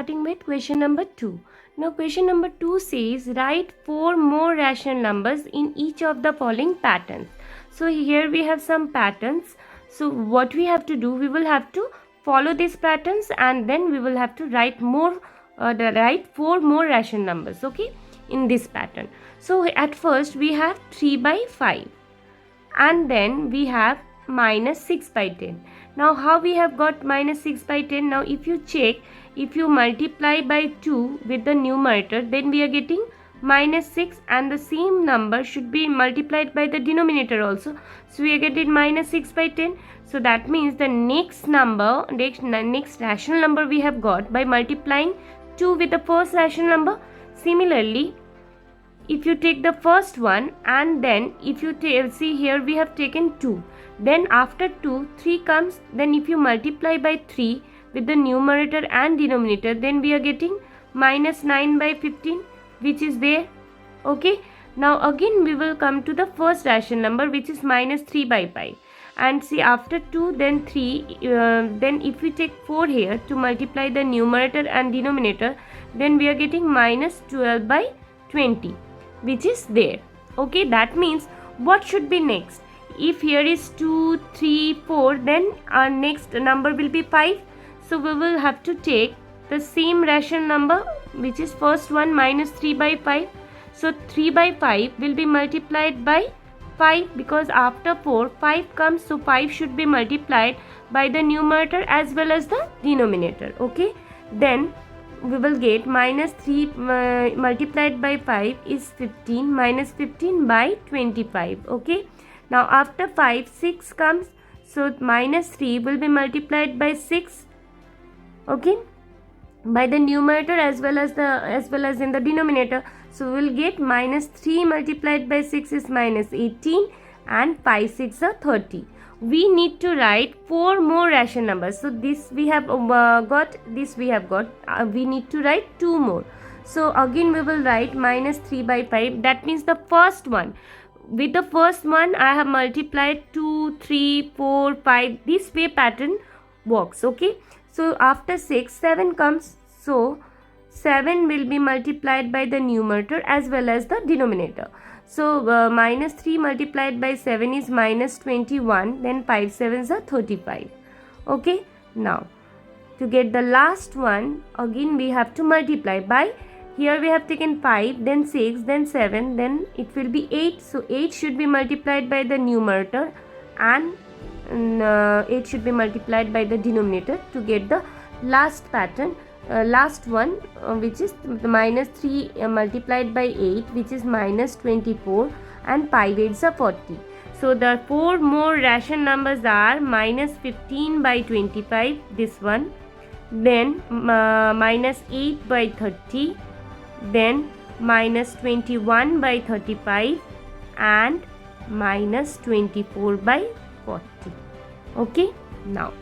starting with question number 2. Now question number 2 says write 4 more rational numbers in each of the following patterns. So here we have some patterns. So what we have to do, we will have to follow these patterns and then we will have to write 4 more rational numbers, okay, in this pattern. So at first we have 3 by 5 and then we have minus 6 by 10. Now how we have got minus 6 by 10? Now if you check, if you multiply by 2 with the numerator, then we are getting minus 6, and the same number should be multiplied by the denominator also. So we are getting minus 6 by 10. So that means the next rational number we have got by multiplying 2 with the first rational number. Similarly, if you take the first one and then if you see here we have taken 2, then after 2 3 comes, then if you multiply by 3 with the numerator and denominator, then we are getting minus 9 by 15, which is there, okay. Now again we will come to the first rational number, which is minus 3 by 5, and see after 2 then 3, then if we take 4 here to multiply the numerator and denominator, then we are getting minus 12 by 20, which is there, okay. That means what should be next? If here is 2, 3, 4, then our next number will be 5. So we will have to take the same rational number, which is first one, minus 3 by 5. So 3 by 5 will be multiplied by 5, because after 4 5 comes, so 5 should be multiplied by the numerator as well as the denominator, okay. Then we will get minus 3 multiplied by 5 is 15, minus 15 by 25, okay. Now after 5 6 comes, so minus 3 will be multiplied by 6, okay, by the numerator as well as in the denominator. So we will get minus 3 multiplied by 6 is minus 18, and 5 6 are 30. We need to write 4 more rational numbers. So this we have got, we need to write 2 more. So again we will write minus 3 by 5. That means the first one, with the first one I have multiplied 2, 3, 4, 5. This way pattern works, okay. So after 6 7 comes, so 7 will be multiplied by the numerator as well as the denominator. So minus 3 multiplied by 7 is minus 21, then 5 7s are 35, okay. Now to get the last one, again we have to multiply by, here we have taken 5, then 6, then 7, then it will be 8. So 8 should be multiplied by the numerator and 8 should be multiplied by the denominator to get the last pattern, last one, which is the minus 3 multiplied by 8, which is minus 24, and 5 8s are 40. So the 4 more rational numbers are minus 15 by 25, this one, then minus 8 by 30, then minus 21 by 35, and minus 24 by 40, okay. Now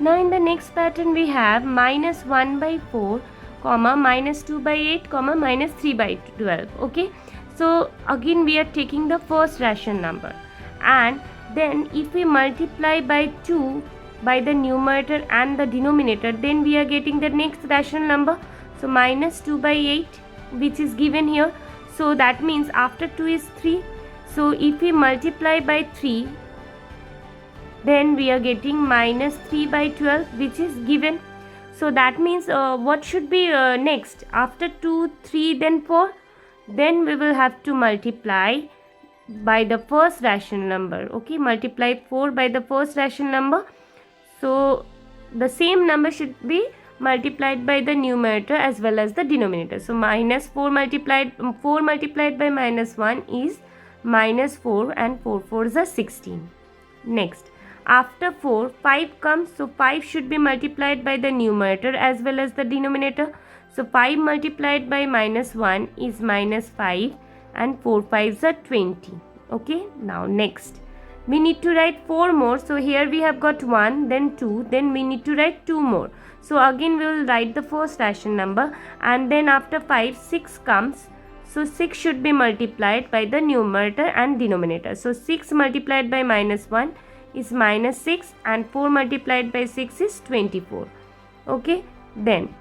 in the next pattern we have minus 1 by 4, comma, minus 2 by 8, comma, minus 3 by 12, okay. So again we are taking the first rational number, and then if we multiply by 2 by the numerator and the denominator, then we are getting the next rational number. So minus 2 by 8, which is given here. So that means after 2 is 3. So if we multiply by 3, then we are getting minus 3 by 12, which is given. So that means what should be next? After 2, 3, then 4, then we will have to multiply by the first rational number, okay. Multiply 4 by the first rational number. So the same number should be multiplied by the numerator as well as the denominator. So minus 4 multiplied by minus 1 is minus 4, and 4 4s are 16. Next, after 4 5 comes, so 5 should be multiplied by the numerator as well as the denominator. So 5 multiplied by minus 1 is minus 5, and 4 5s are 20, okay. Now next we need to write 4 more. So here we have got 1, then 2, then we need to write 2 more. So again we will write the first rational number, and then after 5 6 comes, so 6 should be multiplied by the numerator and denominator. So 6 multiplied by minus 1 is minus 6, and 4 multiplied by 6 is 24, okay. Then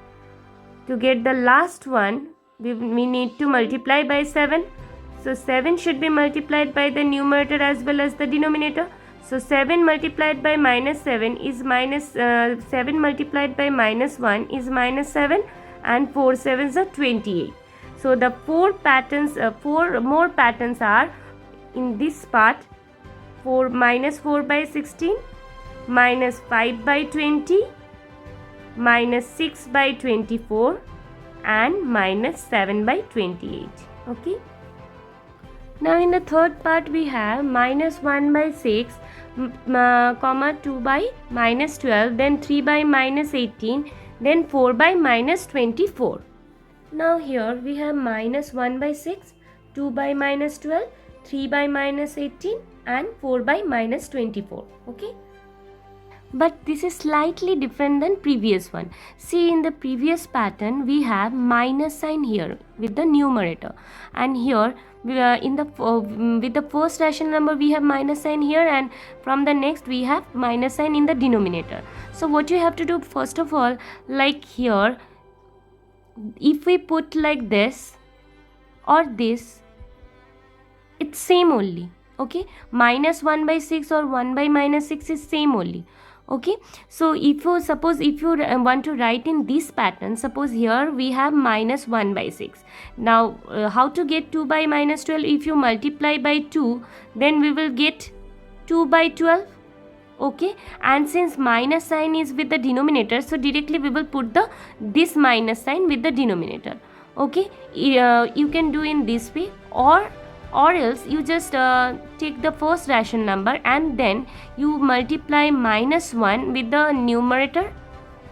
To get the last one, we need to multiply by 7. So 7 should be multiplied by the numerator as well as the denominator. So 7 multiplied by minus 7 is 7 multiplied by minus 1 is minus 7, and 4 sevens are 28. So the four more patterns are in this part: minus 4 by 16, minus 5 by 20, minus 6 by 24, and minus 7 by 28. Okay. Now in the third part we have minus 1 by 6, comma 2 by minus 12, then 3 by minus 18, then 4 by minus 24. Now here we have minus 1 by 6, 2 by minus 12, 3 by minus 18, and 4 by minus 24. Okay. But this is slightly different than previous one. See, in the previous pattern we have minus sign here with the numerator, and here with the first rational number we have minus sign here, and from the next we have minus sign in the denominator. So what you have to do, first of all, like here, if we put like this or this, it's same only. Okay, minus 1 by 6 or 1 by minus 6 is same only. Okay, so if you want to write in this pattern, suppose here we have minus 1 by 6. Now how to get 2 by minus 12? If you multiply by 2, then we will get 2 by 12. Okay, and since minus sign is with the denominator, so directly we will put this minus sign with the denominator. Okay, you can do in this way, or else you just take the first rational number and then you multiply minus 1 with the numerator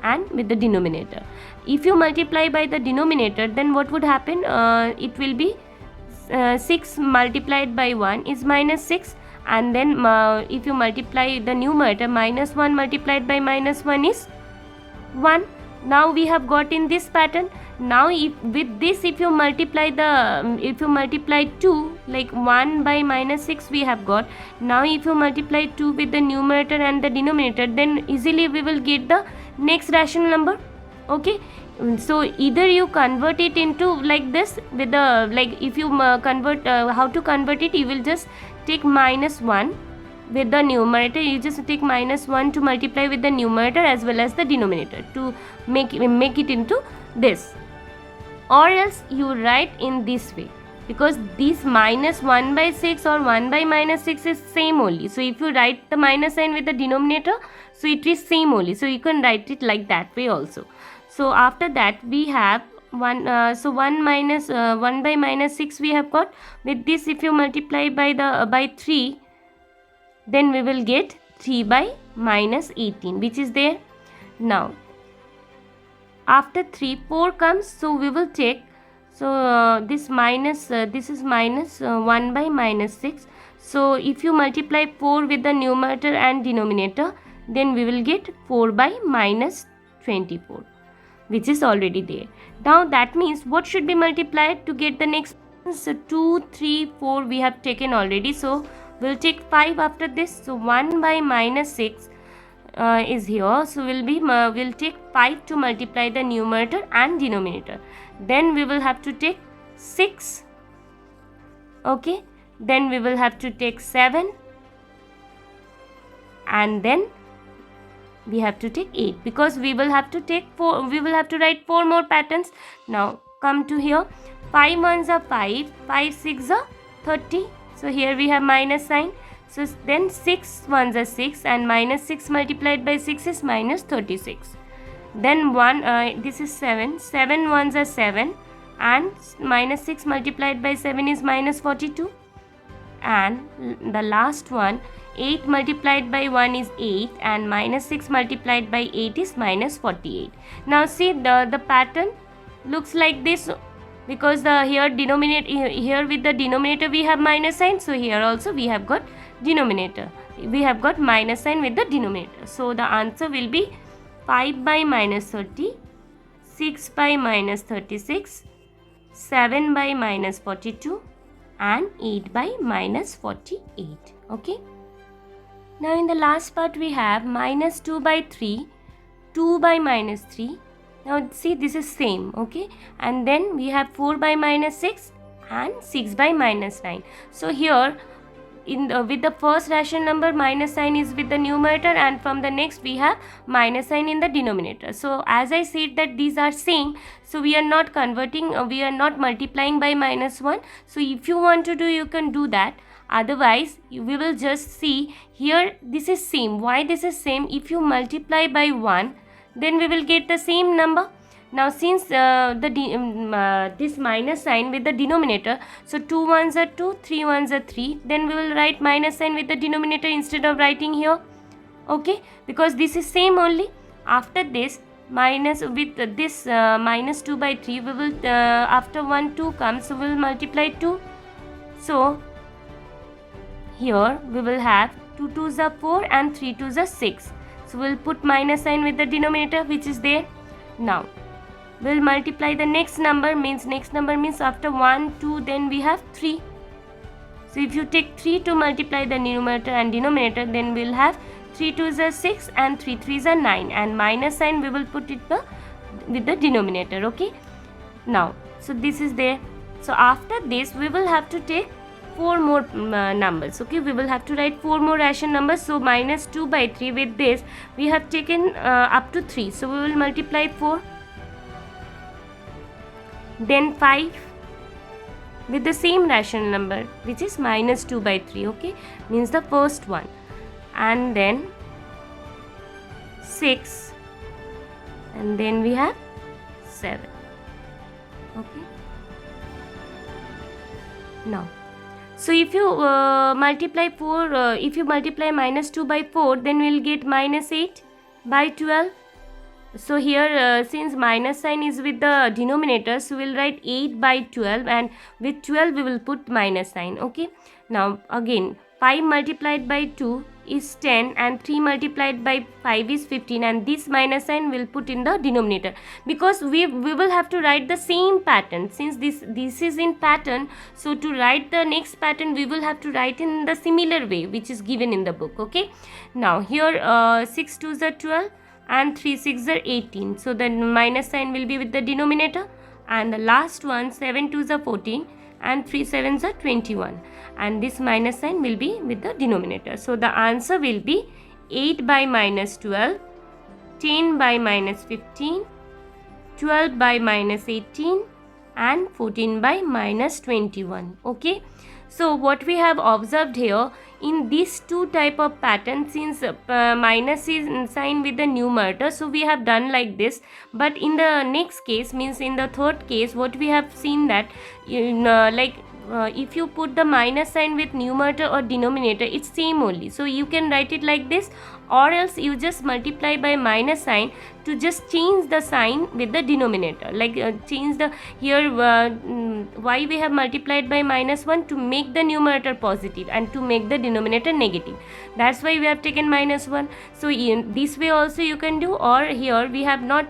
and with the denominator. If you multiply by the denominator, then what would happen? It will be 6 multiplied by 1 is minus 6, and then if you multiply the numerator, minus 1 multiplied by minus 1 is 1. Now we have got in this pattern. Now if you multiply 2, like 1 by minus 6 we have got. Now if you multiply 2 with the numerator and the denominator, then easily we will get the next rational number. Okay, so either you convert it into like this with the, like if you convert, how to convert it, you will just take minus 1 with the numerator. You just take minus 1 to multiply with the numerator as well as the denominator to make it into this, or else you write in this way, because this minus 1 by 6 or 1 by minus 6 is same only. So if you write the minus sign with the denominator, so it is same only, so you can write it like that way also. So after that we have 1 by minus 6 we have got. With this, if you multiply by 3, then we will get 3 by minus 18, which is there. Now after 3, 4 comes, so we will take, so this is minus 1 by minus 6. So if you multiply 4 with the numerator and denominator, then we will get 4 by minus 24, which is already there. Now that means what should be multiplied to get the next? So 2, 3, 4 we have taken already, so we'll take 5 after this. So 1 by minus 6 is here, so we'll take 5 to multiply the numerator and denominator. Then we will have to take 6. Okay, then we will have to take 7, and then we have to take 8, because we will have to take 4. We will have to write 4 more patterns. Now come to here. 5 ones are 5, 5 6 are 30. So here we have minus sign. So then 6 ones are 6, and minus 6 multiplied by 6 is minus 36. Then this is 7, 7 ones are 7, and minus 6 multiplied by 7 is minus 42. And the last one, 8 multiplied by 1 is 8, and minus 6 multiplied by 8 is minus 48. Now see, the pattern looks like this, because here with the denominator we have minus sign, so here also we have got denominator. We have got minus sign with the denominator. So the answer will be 5 by minus 30, 6 by minus 36, 7 by minus 42, and 8 by minus 48. Okay. Now in the last part we have minus 2 by 3, 2 by minus 3. Now see, this is same, okay, and then we have 4 by minus 6 and 6 by minus 9. So here with the first rational number, minus sign is with the numerator, and from the next we have minus sign in the denominator. So as I said that these are same, so we are not converting, we are not multiplying by minus 1. So if you want to do, you can do that. Otherwise we will just see here, this is same. Why this is same? If you multiply by 1, then we will get the same number. Now since this minus sign with the denominator, so 2 ones are 2, 3 ones are 3, then we will write minus sign with the denominator instead of writing here, okay, because this is same only. After this, minus with this minus 2 by 3, we will after 1 2 comes, so we will multiply 2. So here we will have 2 2s are 4 and 3 2s are 6. So we will put minus sign with the denominator which is there. Now we will multiply the next number, means after 1 2, then we have 3. So if you take 3 to multiply the numerator and denominator, then we will have 3 2s are 6 and 3 3s are 9, and minus sign we will put it with the denominator, okay. Now so this is there. So after this we will have to take 4 more numbers, okay. We will have to write 4 more rational numbers. So minus 2 by 3, with this we have taken up to 3, so we will multiply 4, then 5 with the same rational number which is minus 2 by 3, okay, means the first one, and then 6, and then we have 7, okay. Now so if you multiply 4, if you multiply minus 2 by 4, then we will get minus 8 by 12. So here since minus sign is with the denominator, so we will write 8 by 12, and with 12 we will put minus sign, okay. Now again 5 multiplied by 2 is 10, and 3 multiplied by 5 is 15, and this minus sign will put in the denominator, because we will have to write the same pattern. Since this is in pattern, so to write the next pattern we will have to write in the similar way which is given in the book, okay. Now here 6 2s are 12 and 3 6 are 18, so the minus sign will be with the denominator, and the last one 7 2s are 14 and 3 7s are 21, and this minus sign will be with the denominator. So the answer will be 8 by minus 12, 10 by minus 15, 12 by minus 18, and 14 by minus 21, okay. So what we have observed here, in these two type of patterns, since minus is sign with the numerator, so we have done like this. But in the next case, means in the third case, what we have seen that if you put the minus sign with numerator or denominator, it's same only. So you can write it like this, or else you just multiply by minus sign to just change the sign with the denominator, like change the here why we have multiplied by minus 1, to make the numerator positive and to make the denominator negative. That's why we have taken minus 1. So in this way also you can do, or here we have not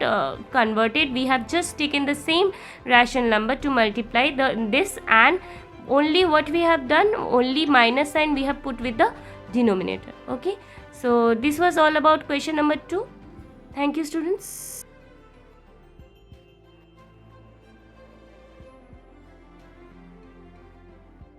converted, we have just taken the same rational number to multiply this, and only what we have done, only minus sign we have put with the denominator, okay. So this was all about question number 2. Thank you, students.